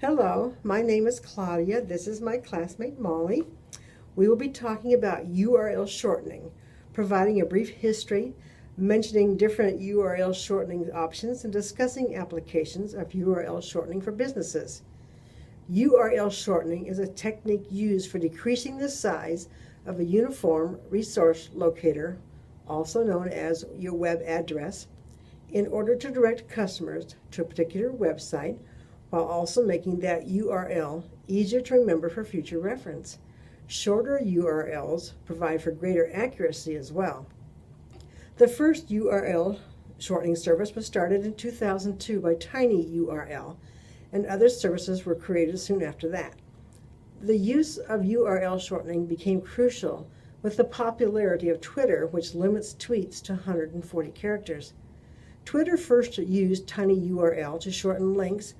Hello, my name is Claudia. This is my classmate Molly. We will be talking about URL shortening, providing a brief history, mentioning different URL shortening options, and discussing applications of URL shortening for businesses. URL shortening is a technique used for decreasing the size of a uniform resource locator, also known as your web address, in order to direct customers to a particular website while also making that URL easier to remember for future reference. Shorter URLs provide for greater accuracy as well. The first URL shortening service was started in 2002 by tinyURL, and other services were created soon after that. The use of URL shortening became crucial with the popularity of Twitter, which limits tweets to 140 characters. Twitter first used tinyURL to shorten links,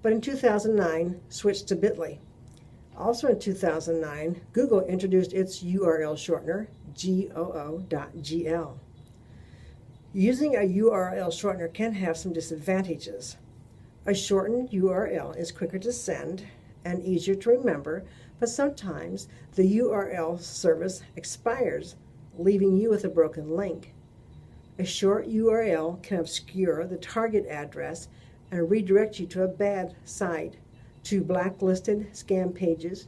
but in 2009 switched to Bitly. Also in 2009, Google introduced its URL shortener, goo.gl. Using a URL shortener can have some disadvantages. A shortened URL is quicker to send and easier to remember, but sometimes the URL service expires, leaving you with a broken link. A short URL can obscure the target address and redirect you to a bad site, to blacklisted scam pages,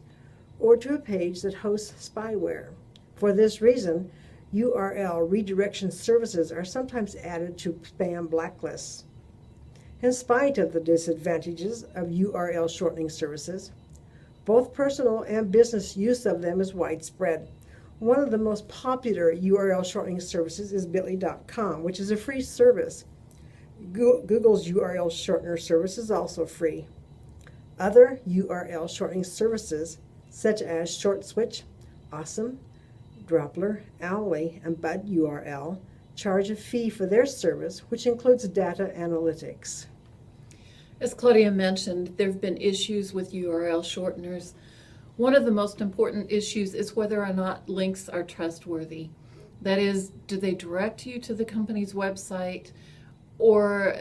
or to a page that hosts spyware. For this reason, URL redirection services are sometimes added to spam blacklists. In spite of the disadvantages of URL shortening services, both personal and business use of them is widespread. One of the most popular URL shortening services is bitly.com, which is a free service. Google's URL shortener service is also free. Other URL shortening services, such as ShortSwitch, Awesome, Droppler, Owly, and BudURL, charge a fee for their service, which includes data analytics. As Claudia mentioned, there have been issues with URL shorteners. One of the most important issues is whether or not links are trustworthy. That is, do they direct you to the company's website, or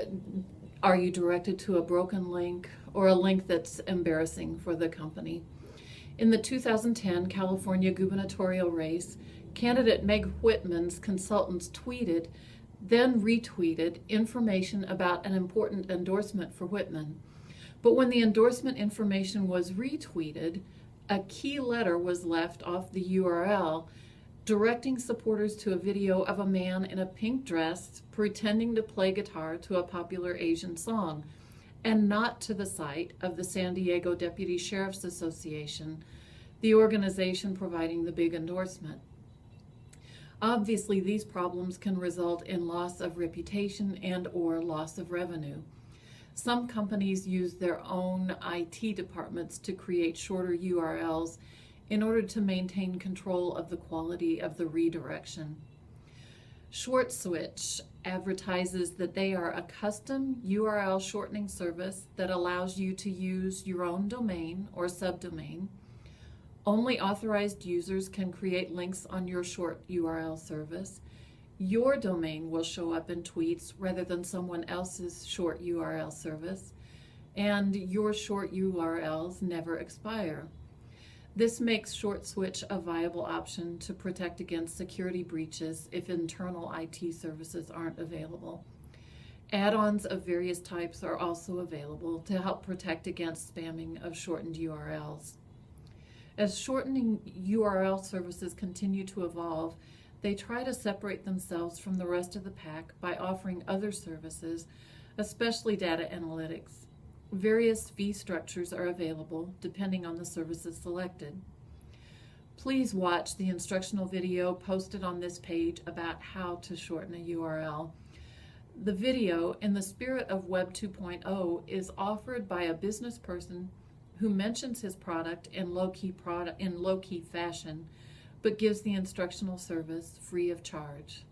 are you directed to a broken link or a link that's embarrassing for the company? In the 2010 California gubernatorial race, candidate Meg Whitman's consultants tweeted, then retweeted information about an important endorsement for Whitman. But when the endorsement information was retweeted, a key letter was left off the URL, directing supporters to a video of a man in a pink dress pretending to play guitar to a popular Asian song, and not to the site of the San Diego Deputy Sheriff's Association, the organization providing the big endorsement. Obviously, these problems can result in loss of reputation and/or loss of revenue. Some companies use their own IT departments to create shorter URLs in order to maintain control of the quality of the redirection. ShortSwitch advertises that they are a custom URL shortening service that allows you to use your own domain or subdomain. Only authorized users can create links on your short URL service. Your domain will show up in tweets rather than someone else's short URL service, and your short URLs never expire. This makes ShortSwitch a viable option to protect against security breaches if internal IT services aren't available. Add-ons of various types are also available to help protect against spamming of shortened URLs. As shortening URL services continue to evolve, they try to separate themselves from the rest of the pack by offering other services, especially data analytics. Various fee structures are available depending on the services selected. Please watch the instructional video posted on this page about how to shorten a URL. The video, in the spirit of Web 2.0, is offered by a business person who mentions his product in low-key fashion, but gives the instructional service free of charge.